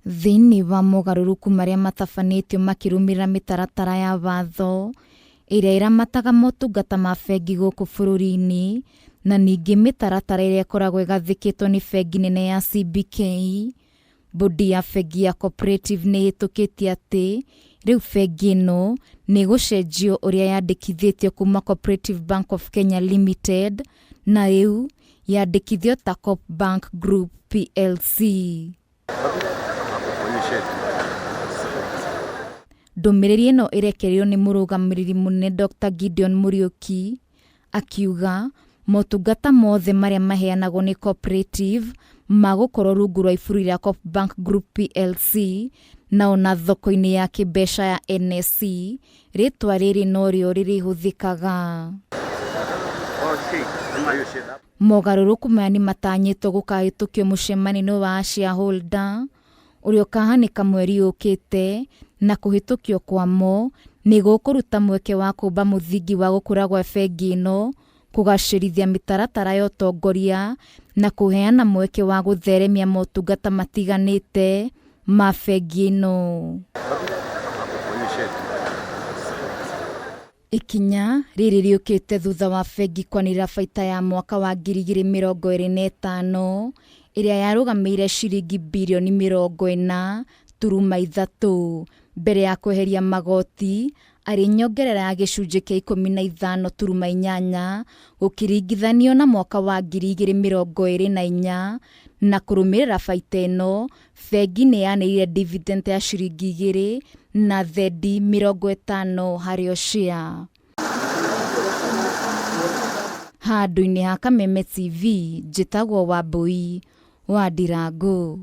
Thĩinĩ wa mogarũrũku marĩa matabanĩtio makĩrũmĩrĩra mĩtaratara ya watho ĩrĩa ĩramataga motungata ma bengi gũkũ bũrũri-inĩ, na ningĩ mĩtaratara ĩrĩa ĩkoragwo ĩgathĩkĩtwo nĩ bengi nene ya CBK, bodi ya bengi ya Cooperative nĩ ĩhĩtũkĩtie atĩ rĩu bengi ĩno nĩ gũcenjio ũrĩa yandĩkithĩtio kuma Cooperative Bank of Kenya Limited na rĩu yandĩkithio ta Coop Bank Group PLC. Ndũmĩrĩri ĩno ĩrekereirio nĩ mũrũgamĩrĩri mũnene Dr. Gideon Muriuki akiuga motungata mothe marĩa maheanagwo nĩ cooperative magũkorwo rungu rwa iburi rĩa Coop Bank Group PLC na ona thoko-inĩ ya kĩmbeca ya NSE rĩtwa rĩrĩ norĩo rĩrĩhũthĩkaga. Mogarũrũku maya nĩ matanyĩtwo gũkahĩtũkio mũcemanio wa shareholder ũrĩa ũkahanĩka mweri ũkĩte, na kũhĩtũkio kwamo nĩ gũkũruta mweke wa kũmba mũthingi wa gũkũra gwa bengi ĩno, kũgacĩrithia mĩtaratara ya ũtongoria na kũheana mweke wa gũtheremia motungata matiganĩte ma bengi ĩno. Ikinya rĩrĩ rĩũkĩte thutha wa bengi kwanĩrĩra baita ya mwaka wa 2025 ĩrĩa yarũgamĩire ciringi birioni 40.3 mbere ya kweheria magoti arĩ nyongerera ya gĩcunjĩ kĩa 15.8 gũkĩringithanio na mwaka wa 2024, na kũrũmĩrĩra baita ĩno bengi nĩ yanĩrĩire dividend ya ciringi 2 na thendi 50 harĩ o share. Handũ-inĩ ha Kameme TV, njĩtagwo Wambui wa Ndirango.